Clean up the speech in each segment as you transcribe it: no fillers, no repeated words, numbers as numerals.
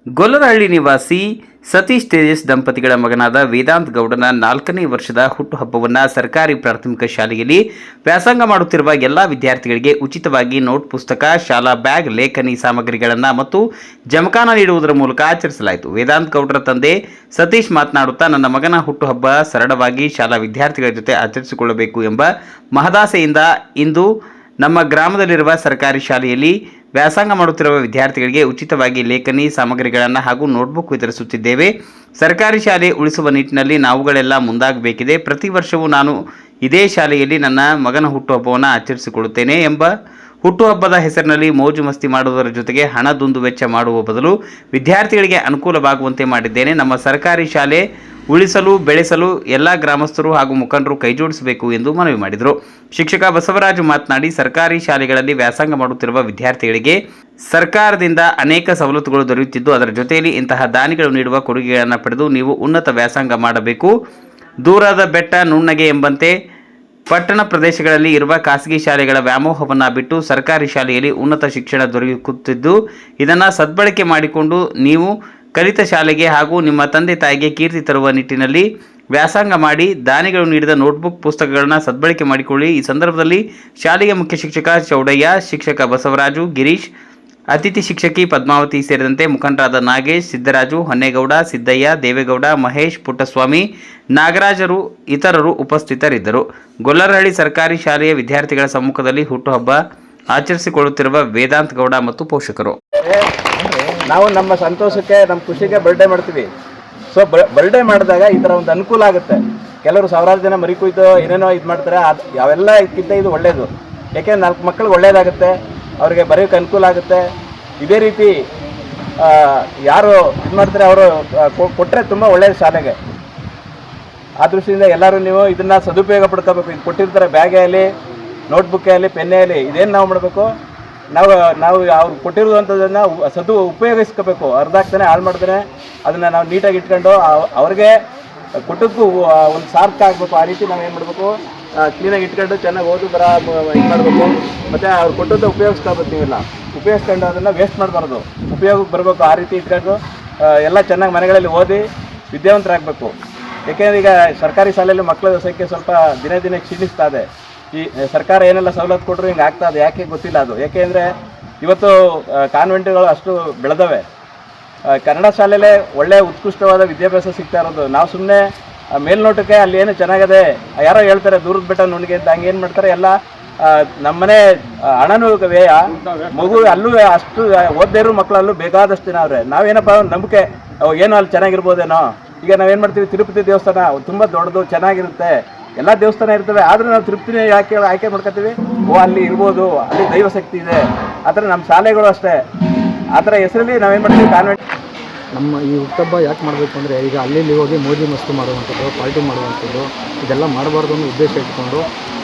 ಗೊಲ್ಲರಹಳ್ಳಿ ನಿವಾಸಿ ಸತೀಶ್ ತೇಜಸ್ ದಂಪತಿಗಳ ಮಗನಾದ ವೇದಾಂತ್ ಗೌಡನ 4ನೇ ವರ್ಷದ ಹುಟ್ಟುಹಬ್ಬವನ್ನು ಸರ್ಕಾರಿ ಪ್ರಾಥಮಿಕ ಶಾಲೆಯಲ್ಲಿ ವ್ಯಾಸಂಗ ಮಾಡುತ್ತಿರುವ ಎಲ್ಲ ವಿದ್ಯಾರ್ಥಿಗಳಿಗೆ ಉಚಿತವಾಗಿ ನೋಟ್ ಪುಸ್ತಕ, ಶಾಲಾ ಬ್ಯಾಗ್, ಲೇಖನಿ ಸಾಮಗ್ರಿಗಳನ್ನು ಮತ್ತು ಜಮಖಾನ ನೀಡುವುದರ ಮೂಲಕ ಆಚರಿಸಲಾಯಿತು. ವೇದಾಂತ್ ಗೌಡರ ತಂದೆ ಸತೀಶ್ ಮಾತನಾಡುತ್ತಾ, ನನ್ನ ಮಗನ ಹುಟ್ಟುಹಬ್ಬ ಸರಳವಾಗಿ ಶಾಲಾ ವಿದ್ಯಾರ್ಥಿಗಳ ಜೊತೆ ಆಚರಿಸಿಕೊಳ್ಳಬೇಕು ಎಂಬ ಮಹದಾಸೆಯಿಂದ ಇಂದು ನಮ್ಮ ಗ್ರಾಮದಲ್ಲಿರುವ ಸರ್ಕಾರಿ ಶಾಲೆಯಲ್ಲಿ ವ್ಯಾಸಂಗ ಮಾಡುತ್ತಿರುವ ವಿದ್ಯಾರ್ಥಿಗಳಿಗೆ ಉಚಿತವಾಗಿ ಲೇಖನಿ ಸಾಮಗ್ರಿಗಳನ್ನು ಹಾಗೂ ನೋಟ್ಬುಕ್ ವಿತರಿಸುತ್ತಿದ್ದೇವೆ. ಸರ್ಕಾರಿ ಶಾಲೆ ಉಳಿಸುವ ನಿಟ್ಟಿನಲ್ಲಿ ನಾವುಗಳೆಲ್ಲ ಮುಂದಾಗಬೇಕಿದೆ. ಪ್ರತಿ ವರ್ಷವೂ ನಾನು ಇದೇ ಶಾಲೆಯಲ್ಲಿ ನನ್ನ ಮಗನ ಹುಟ್ಟುಹಬ್ಬವನ್ನು ಆಚರಿಸಿಕೊಳ್ಳುತ್ತೇನೆ ಎಂಬ ಹುಟ್ಟುಹಬ್ಬದ ಹೆಸರಿನಲ್ಲಿ ಮೋಜು ಮಸ್ತಿ ಮಾಡುವುದರ ಜೊತೆಗೆ ಹಣ ದುಂದು ವೆಚ್ಚ ಮಾಡುವ ಬದಲು ವಿದ್ಯಾರ್ಥಿಗಳಿಗೆ ಅನುಕೂಲವಾಗುವಂತೆ ಮಾಡಿದ್ದೇನೆ. ನಮ್ಮ ಸರ್ಕಾರಿ ಶಾಲೆ ಉಳಿಸಲು ಬೆಳೆಸಲು ಎಲ್ಲ ಗ್ರಾಮಸ್ಥರು ಹಾಗೂ ಮುಖಂಡರು ಕೈಜೋಡಿಸಬೇಕು ಎಂದು ಮನವಿ ಮಾಡಿದರು. ಶಿಕ್ಷಕ ಬಸವರಾಜು ಮಾತನಾಡಿ, ಸರ್ಕಾರಿ ಶಾಲೆಗಳಲ್ಲಿ ವ್ಯಾಸಂಗ ಮಾಡುತ್ತಿರುವ ವಿದ್ಯಾರ್ಥಿಗಳಿಗೆ ಸರ್ಕಾರದಿಂದ ಅನೇಕ ಸವಲತ್ತುಗಳು ದೊರೆಯುತ್ತಿದ್ದು, ಅದರ ಜೊತೆಯಲ್ಲಿ ಇಂತಹ ದಾನಿಗಳು ನೀಡುವ ಕೊಡುಗೆಗಳನ್ನು ಪಡೆದು ನೀವು ಉನ್ನತ ವ್ಯಾಸಂಗ ಮಾಡಬೇಕು. ದೂರದ ಬೆಟ್ಟ ನುಣ್ಣಗೆ ಎಂಬಂತೆ ಪಟ್ಟಣ ಪ್ರದೇಶಗಳಲ್ಲಿ ಇರುವ ಖಾಸಗಿ ಶಾಲೆಗಳ ವ್ಯಾಮೋಹವನ್ನು ಬಿಟ್ಟು ಸರ್ಕಾರಿ ಶಾಲೆಯಲ್ಲಿ ಉನ್ನತ ಶಿಕ್ಷಣ ದೊರೆಯುತ್ತಿದ್ದು, ಇದನ್ನು ಸದ್ಬಳಕೆ ಮಾಡಿಕೊಂಡು ನೀವು ಕಲಿತ ಶಾಲೆಗೆ ಹಾಗೂ ನಿಮ್ಮ ತಂದೆ ತಾಯಿಗೆ ಕೀರ್ತಿ ತರುವ ನಿಟ್ಟಿನಲ್ಲಿ ವ್ಯಾಸಂಗ ಮಾಡಿ ದಾನಿಗಳು ನೀಡಿದ ನೋಟ್ಬುಕ್ ಪುಸ್ತಕಗಳನ್ನು ಸದ್ಬಳಕೆ ಮಾಡಿಕೊಳ್ಳಿ. ಈ ಸಂದರ್ಭದಲ್ಲಿ ಶಾಲೆಯ ಮುಖ್ಯ ಶಿಕ್ಷಕ ಚೌಡಯ್ಯ, ಶಿಕ್ಷಕ ಬಸವರಾಜು, ಗಿರೀಶ್, ಅತಿಥಿ ಶಿಕ್ಷಕಿ ಪದ್ಮಾವತಿ ಸೇರಿದಂತೆ ಮುಖಂಡರಾದ ನಾಗೇಶ್, ಸಿದ್ದರಾಜು, ಹೊನ್ನೇಗೌಡ, ಸಿದ್ದಯ್ಯ, ದೇವೇಗೌಡ, ಮಹೇಶ್, ಪುಟ್ಟಸ್ವಾಮಿ, ನಾಗರಾಜರು ಇತರರು ಉಪಸ್ಥಿತರಿದ್ದರು. ಗೊಲ್ಲರಹಳ್ಳಿ ಸರ್ಕಾರಿ ಶಾಲೆಯ ವಿದ್ಯಾರ್ಥಿಗಳ ಸಮ್ಮುಖದಲ್ಲಿ ಹುಟ್ಟುಹಬ್ಬ ಆಚರಿಸಿಕೊಳ್ಳುತ್ತಿರುವ ವೇದಾಂತ್ ಗೌಡ ಮತ್ತು ಪೋಷಕರು. ನಾವು ನಮ್ಮ ಸಂತೋಷಕ್ಕೆ, ನಮ್ಮ ಖುಷಿಗೆ ಬರ್ಡೇ ಮಾಡ್ತೀವಿ. ಸೊ ಬರ್ಡೇ ಮಾಡಿದಾಗ ಈ ಥರ ಒಂದು ಅನುಕೂಲ ಆಗುತ್ತೆ. ಕೆಲವರು ಸಾವಿರಾರು ಜನ ಮರಿ ಕುಯ್ದು ಏನೇನೋ ಇದು ಮಾಡ್ತಾರೆ. ಅದು ಯಾವೆಲ್ಲ ಇದಕ್ಕಿಂತ ಇದು ಒಳ್ಳೆಯದು. ಯಾಕೆಂದ್ರೆ 4 ಮಕ್ಕಳಿಗೆ ಒಳ್ಳೆಯದಾಗುತ್ತೆ, ಅವರಿಗೆ ಬರೆಯೋಕ್ಕೆ ಅನುಕೂಲ ಆಗುತ್ತೆ. ಇದೇ ರೀತಿ ಯಾರು ಇದು ಮಾಡ್ತಾರೆ ಅವರು ಕೊಟ್ಟರೆ ತುಂಬ ಒಳ್ಳೆಯದು ಶಾಲೆಗೆ. ಆ ದೃಷ್ಟಿಯಿಂದ ಎಲ್ಲರೂ ನೀವು ಇದನ್ನು ಸದುಪಯೋಗ ಪಡ್ಕೋಬೇಕು. ಇದು ಕೊಟ್ಟಿರ್ತಾರೆ ಬ್ಯಾಗೇ ಆಗಲಿ, ನೋಟ್ಬುಕ್ಕೇ ಆಗಲಿ, ಪೆನ್ನೇ ಆಗಲಿ, ಇದೇನು ನಾವು ಮಾಡಬೇಕು, ನಾವು ಅವ್ರು ಕೊಟ್ಟಿರುವಂಥದ್ದನ್ನು ಉಪಯೋಗಿಸ್ಕೋಬೇಕು. ಅರ್ಧಾಕ್ತಾನೆ ಹಾಳು ಮಾಡ್ತಾನೆ ಅದನ್ನು ನಾವು ನೀಟಾಗಿ ಇಟ್ಕೊಂಡು ಅವ್ರಿಗೆ ಕೊಟ್ಟಕ್ಕೂ ಒಂದು ಸಾರ್ಥಕ ಆಗಬೇಕು. ಆ ರೀತಿ ನಾವು ಏನು ಮಾಡಬೇಕು, ಕ್ಲೀನಾಗಿ ಇಟ್ಕೊಂಡು ಚೆನ್ನಾಗಿ ಓದು ಬರ ಇದು ಮಾಡಬೇಕು. ಮತ್ತು ಅವ್ರು ಕೊಟ್ಟದ್ದು ಉಪಯೋಗಿಸ್ಕೋಬೇಕು. ನೀವೆಲ್ಲ ಉಪಯೋಗಿಸ್ಕೊಂಡು ಅದನ್ನು ವೇಸ್ಟ್ ಮಾಡಬಾರ್ದು, ಉಪಯೋಗಕ್ಕೆ ಬರಬೇಕು. ಆ ರೀತಿ ಇಟ್ಕೊಂಡು ಎಲ್ಲ ಚೆನ್ನಾಗಿ ಮನೆಗಳಲ್ಲಿ ಓದಿ ವಿದ್ಯಾವಂತರಾಗಬೇಕು. ಏಕೆಂದರೆ ಈಗ ಸರ್ಕಾರಿ ಶಾಲೆಯಲ್ಲಿ ಮಕ್ಕಳ ಸಂಖ್ಯೆ ಸ್ವಲ್ಪ ದಿನೇ ದಿನೇ ಕ್ಷೀಣಿಸ್ತಾ ಇದೆ. ಈ ಸರ್ಕಾರ ಏನೆಲ್ಲ ಸವಲತ್ತು ಕೊಟ್ಟರು ಹಿಂಗೆ ಆಗ್ತಾ ಇದೆ. ಯಾಕೆ ಗೊತ್ತಿಲ್ಲ ಅದು. ಏಕೆಂದರೆ ಇವತ್ತು ಕಾನ್ವೆಂಟ್ಗಳು ಅಷ್ಟು ಬೆಳೆದವೆ. ಕನ್ನಡ ಶಾಲೆಯಲ್ಲೇ ಒಳ್ಳೆಯ ಉತ್ಕೃಷ್ಟವಾದ ವಿದ್ಯಾಭ್ಯಾಸ ಸಿಗ್ತಾ ಇರೋದು. ನಾವು ಸುಮ್ಮನೆ ಮೇಲ್ನೋಟಕ್ಕೆ ಅಲ್ಲಿ ಏನು ಚೆನ್ನಾಗಿದೆ, ಯಾರೋ ಹೇಳ್ತಾರೆ ದೂರದ ಬೆಟ್ಟ ನುಣ್ಣಿಗೆ ಅಂತ, ಹಂಗೆ ಏನು ಮಾಡ್ತಾರೆ ಎಲ್ಲ ನಮ್ಮನೆ ಹಣನೂ ವ್ಯಯ, ಮಗು ಅಲ್ಲೂ ಅಷ್ಟು ಓದ್ದೇ ಇರೋ ಮಕ್ಕಳಲ್ಲೂ ಬೇಕಾದಷ್ಟು ಜನ ಅವ್ರೆ. ನಾವೇನಪ್ಪ ನಂಬಿಕೆ ಏನೋ ಅಲ್ಲಿ ಚೆನ್ನಾಗಿರ್ಬೋದೇನೋ. ಈಗ ನಾವೇನು ಮಾಡ್ತೀವಿ, ತಿರುಪತಿ ದೇವಸ್ಥಾನ ತುಂಬ ದೊಡ್ಡದು ಚೆನ್ನಾಗಿರುತ್ತೆ, ಎಲ್ಲ ದೇವಸ್ಥಾನ ಇರ್ತವೆ. ಆದರೂ ನಾವು ತಿರುಪ್ತಿನೇ ಆಯ್ಕೆ ಮಾಡ್ಕೊತೀವಿ. ಅಲ್ಲಿ ಇರ್ಬೋದು, ಅಲ್ಲಿ ದೈವ ಶಕ್ತಿ ಇದೆ. ಆ ಥರ ನಮ್ಮ ಶಾಲೆಗಳು ಅಷ್ಟೇ. ಆ ಥರ ಹೆಸರಲ್ಲಿ ನಾವೇನು ಮಾಡ್ತೀವಿ, ಕಾನ್ವೆಂಟ್. ನಮ್ಮ ಈ ಹುಟ್ಟುಹಬ್ಬ ಯಾಕೆ ಮಾಡಬೇಕು ಅಂದರೆ, ಈಗ ಅಲ್ಲಿ ಹೋಗಿ ಮೋಜು ಮಸ್ತಿ ಮಾಡುವಂಥದ್ದು, ಪಾರ್ಟಿ ಮಾಡುವಂಥದ್ದು, ಇದೆಲ್ಲ ಮಾಡಬಾರ್ದು ಅನ್ನೋ ಉದ್ದೇಶ ಇಟ್ಕೊಂಡು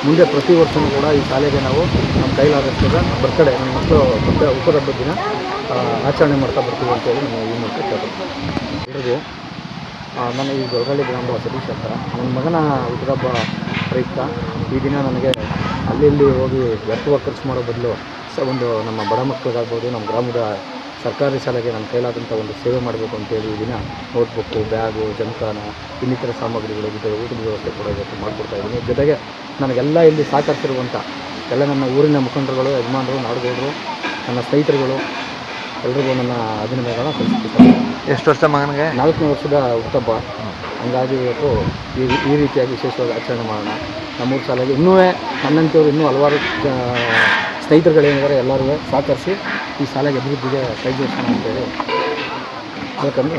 ಮುಂದೆ ಪ್ರತಿ ವರ್ಷವೂ ಕೂಡ ಈ ಶಾಲೆಗೆ ನಾವು ನಮ್ಮ ಕೈಲಾದಷ್ಟು ಬರ್ತಡೇ, ನಮ್ಮ ಮಕ್ಕಳು ಹುಟ್ಟುಹಬ್ಬದ ದಿನ ಆಚರಣೆ ಮಾಡ್ತಾ ಬರ್ತೀವಿ ಅಂತೇಳಿ ನಾವು ಈ ಮೂಲಕ ಕೇಳ್ತೀವಿ. ಎಲ್ರಿಗೂ ನಾನು ಈ ಗೊಲ್ಲರಹಳ್ಳಿ ಗ್ರಾಮದ ಸತೀಶ್ ಅಂತ. ನನ್ನ ಮಗನ ಹುಟ್ಟುಹಬ್ಬ ಪ್ರಯುಕ್ತ ಈ ದಿನ ನನಗೆ ಅಲ್ಲಿ ಹೋಗಿ ವ್ಯರ್ಥವಾಗಿ ಖರ್ಚು ಮಾಡೋ ಬದಲು ಒಂದು ನಮ್ಮ ಬಡ ಮಕ್ಕಳಿಗಾಗ್ಬೋದು, ನಮ್ಮ ಗ್ರಾಮದ ಸರ್ಕಾರಿ ಶಾಲೆಗೆ ನನ್ನ ಕೈಲಾದಂಥ ಒಂದು ಸೇವೆ ಮಾಡಬೇಕು ಅಂತೇಳಿ ಈ ದಿನ ನೋಟ್ಬುಕ್ಕು, ಬ್ಯಾಗು, ಜಮಖಾನ, ಇನ್ನಿತರ ಸಾಮಗ್ರಿಗಳು ಜೊತೆ ಊಟದ ವ್ಯವಸ್ಥೆ ಕೊಡೋದಕ್ಕೆ ಮಾಡಿಕೊಡ್ತಾಯಿದ್ದೀನಿ. ಜೊತೆಗೆ ನನಗೆಲ್ಲ ಇಲ್ಲಿ ಸಹಕರಿಸಿರುವಂಥ ಎಲ್ಲ ನನ್ನ ಊರಿನ ಮುಖಂಡರುಗಳು, ಯಜಮಾನರು, ನಾಡುಗೌಡರು, ನನ್ನ ಸ್ನೇಹಿತರುಗಳು ಎಲ್ರಿಗೂ ನನ್ನ ಅಭಿನಂದನೆಗಳನ್ನ ಸಲ್ಲಿಸ್ತೀನಿ. ಎಷ್ಟು ವರ್ಷ ಮಗನಿಗೆ? 4ನೇ ವರ್ಷದ ಹುಟ್ಟುಹಬ್ಬ. ಹಂಗಾಗಿ ಇವತ್ತು ಈ ರೀತಿಯಾಗಿ ವಿಶೇಷವಾಗಿ ಆಚರಣೆ ಮಾಡೋಣ. ನಮ್ಮೂರು ಶಾಲೆಗೆ ಇನ್ನೂ ನನ್ನಂಥವ್ರು ಇನ್ನೂ ಹಲವಾರು ಸ್ನೇಹಿತರುಗಳೇನಿದ್ದಾರೆ ಎಲ್ಲರೂ ಸಹಕರಿಸಿ ಈ ಶಾಲೆಗೆ ಅಭಿವೃದ್ಧಿಗೆ ಕೈ ಜೋಡಿಸೋಣ ಅಂತೇಳಿ ಅದಕ್ಕಂದು